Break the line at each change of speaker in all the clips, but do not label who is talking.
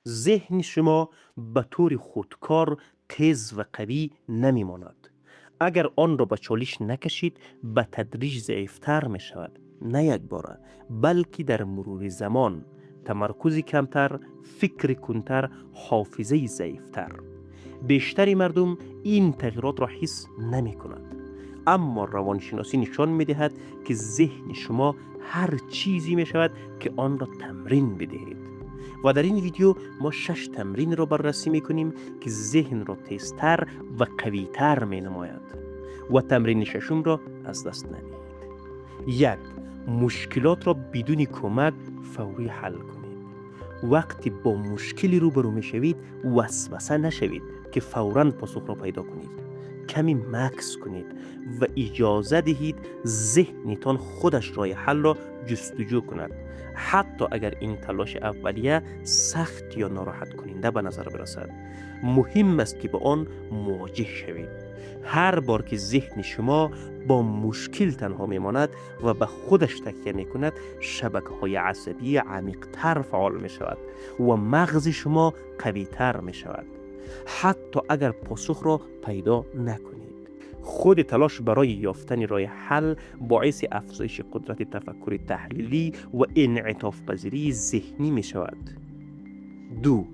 ذهن شما به طور خودکار تیز و قوی نمی ماند. اگر آن را به چالش نکشید به تدریج ضعیفتر می شود. نه یک باره بلکه در مرور زمان. تمرکز کمتر، فکر کنتر، حافظه ضعیفتر. بیشتری مردم این تغییرات را حس نمی کنند. اما روانشناسی نشان می دهد که ذهن شما هر چیزی می شود که آن را تمرین بدهید. و در این ویدیو ما 6 تمرین را بررسی می کنیم که ذهن را تیزتر و قویتر می نماید. و تمرین ششم را از دست ندهید. 1. مشکلات را بدون کمک فوری حل کنید. وقتی با مشکلی روبرو می شوید وسوسه نشوید که فوراً پاسخ را پیدا کنید. کمی مکث کنید و اجازه دهید ذهنتان خودش راه حل را جستجو کند، حتی اگر این تلاش اولیه سخت یا ناراحت کننده به نظر برسد. مهم است که با آن مواجه شوید. هر بار که ذهن شما با مشکل تنها میماند و به خودش تکیه میکند، شبکه‌های عصبی عمیق‌تر فعال می شود و مغز شما قوی‌تر می شود، حتی اگر پاسخ را پیدا نکنید. خود تلاش برای یافتن راه حل باعث افزایش قدرت تفکر تحلیلی و انعطاف پذیری ذهنی می شود. 2.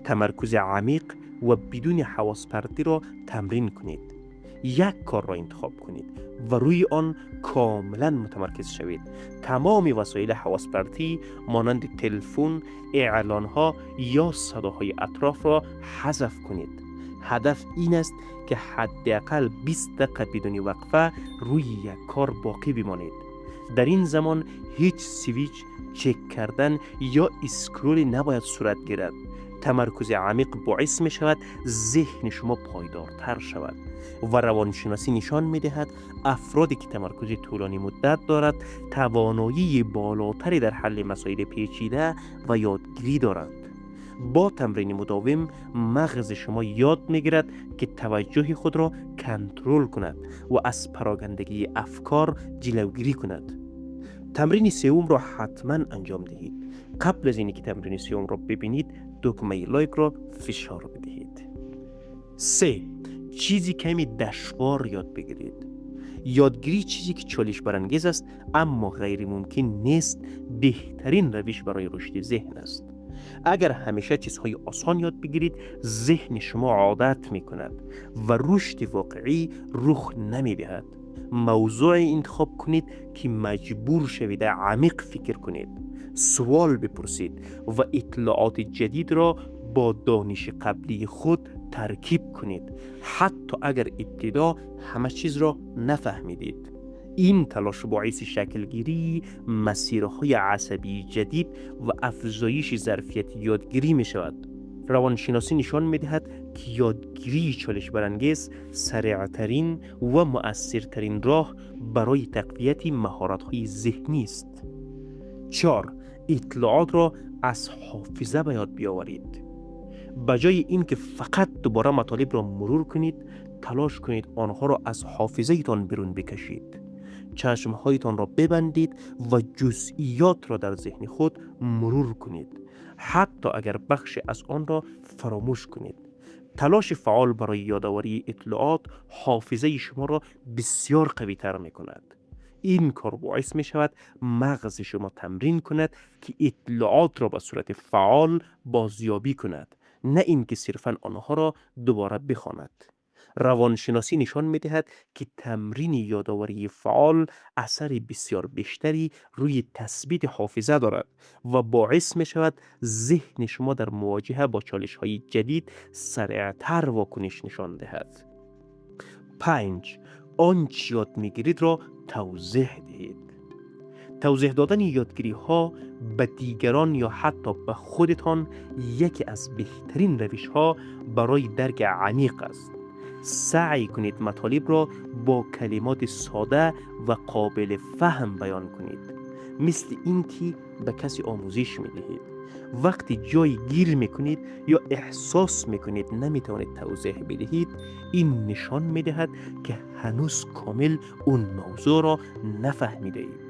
تمرکز عمیق و بدون حواس پرتی را تمرین کنید. یک کار را انتخاب کنید و روی آن کاملا متمرکز شوید. تمام وسایل حواس پرتی مانند تلفن، اعلانها یا صداهای اطراف را حذف کنید. هدف این است که حداقل 20 دقیقه بدون وقفه روی یک کار باقی بمانید. در این زمان هیچ سویچ، چک کردن یا اسکرول نباید صورت گیرد. تمرکز عمیق باعث می شود ذهن شما پایدارتر شود و روانشناسی نشان می دهد افرادی که تمرکز طولانی مدت دارد توانایی بالاتری در حل مسائل پیچیده و یادگیری دارند. با تمرین مداوم مغز شما یاد می گیرد که توجه خود را کنترل کند و از پراگندگی افکار جلوگیری کند. تمرین سوم را حتما انجام دهید. قبل از اینکه تمرین سوم را ببینید دکمه لایک را فشار بدهید. 3. چیزی کمی دشوار یاد بگیرید. یادگیری چیزی که چالش برانگیز است اما غیر ممکن نیست بهترین روش برای رشد ذهن است. اگر همیشه چیزهای آسان یاد بگیرید ذهن شما عادت می کند و رشد واقعی رخ نمی دهد. موضوع انتخاب کنید که مجبور شوید عمیق فکر کنید، سوال بپرسید و اطلاعات جدید را با دانش قبلی خود ترکیب کنید، حتی اگر ابتدا همه چیز را نفهمیدید. این تلاش باعث شکلگیری مسیرهای عصبی جدید و افزایش ظرفیت یادگیری می شود. روانشناسی نشان می دهد که یادگیری چالش برانگیز سریعترین و مؤثرترین راه برای تقویت مهارت‌های ذهنی است. 4. اطلاعات را از حافظه به یاد بیاورید. به جای اینکه فقط دوباره مطالب را مرور کنید، تلاش کنید آنها را از حافظه تان بیرون بکشید. چشمهایتان را ببندید و جزئیات را در ذهن خود مرور کنید، حتی اگر بخش از آن را فراموش کنید. تلاش فعال برای یادآوری اطلاعات حافظه شما را بسیار قوی تر می کند. این کار باعث می شود مغز شما تمرین کند که اطلاعات را به صورت فعال بازیابی کند، نه اینکه صرفاً آنها را دوباره بخواند. روانشناسی نشان می دهد که تمرین یادآوری فعال اثر بسیار بیشتری روی تثبیت حافظه دارد و باعث می شود ذهن شما در مواجهه با چالش های جدید سریعتر واکنش نشان دهد. 5. آنچه یاد می گیرید را توضیح دهید. توضیح دادن یادگیری ها به دیگران یا حتی به خودتان یکی از بهترین روش ها برای درک عمیق است. سعی کنید مطالب را با کلمات ساده و قابل فهم بیان کنید، مثل اینکه به کسی آموزش می دهید. وقتی جای گیر می کنید یا احساس می کنید نمی توانید توضیح بدهید، این نشان می دهد که هنوز کامل اون موضوع را نفهمیده اید.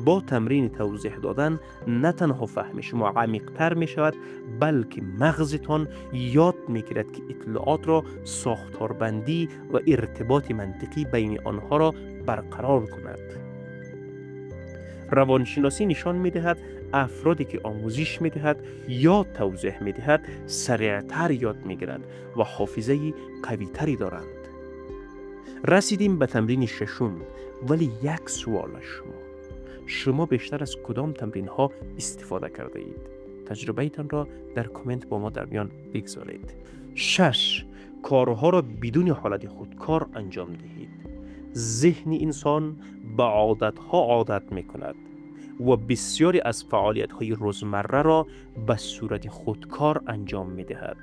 با تمرین توضیح دادن نه تنها فهم شما عمیق‌تر می شود، بلکه مغزتان یاد می گیرد که اطلاعات را ساختاربندی و ارتباط منطقی بین آنها را برقرار کند. روانشناسی نشان می دهد افرادی که آموزش می دهد یا توضیح می دهد سریعتر یاد می گیرند و حافظه قوی تری دارند. رسیدیم به تمرین ششم، ولی یک سوال شما بیشتر از کدام تمرین ها استفاده کرده اید؟ تجربه تان را در کامنت با ما در میان بگذارید. 6. کارها را بدون حالت خودکار انجام دهید. ذهن انسان به عادتها عادت می کند و بسیاری از فعالیت‌های روزمره را به صورت خودکار انجام می‌دهد.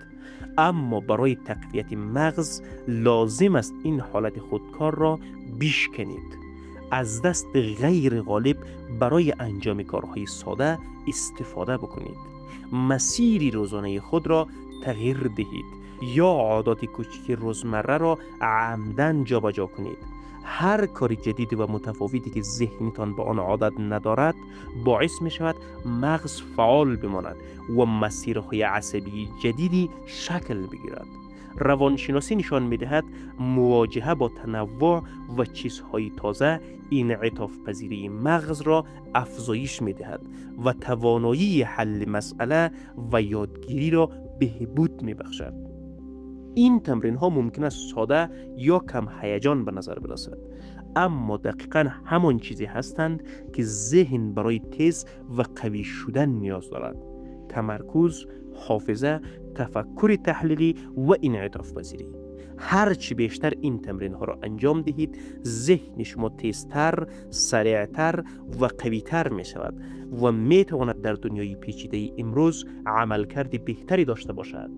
اما برای تقویت مغز لازم است این حالت خودکار را بشکنید. از دست غیر غالب برای انجام کارهای ساده استفاده بکنید. مسیر روزانه خود را تغییر دهید یا عادات کوچک روزمره را عمدن جابجا کنید. هر کار جدید و متفاوتی که ذهنتان به آن عادت ندارد باعث می شود مغز فعال بماند و مسیرهای عصبی جدیدی شکل بگیرد. روانشناسی نشان می دهد مواجهه با تنوع و چیزهای تازه انعطاف پذیری مغز را افزایش می دهد و توانایی حل مسئله و یادگیری را بهبود می بخشد. این تمرین ها ممکن است ساده یا کم هیجان به نظر برسد، اما دقیقاً همان چیزی هستند که ذهن برای تیز و قوی شدن نیاز دارد: تمرکز، حافظه، تفکر تحلیلی و انعطاف پذیری. هرچی بیشتر این تمرین ها را انجام دهید، ذهن شما تیزتر، سریعتر و قویتر می شود و می تواند در دنیای پیچیده امروز عملکرد بهتری داشته باشد.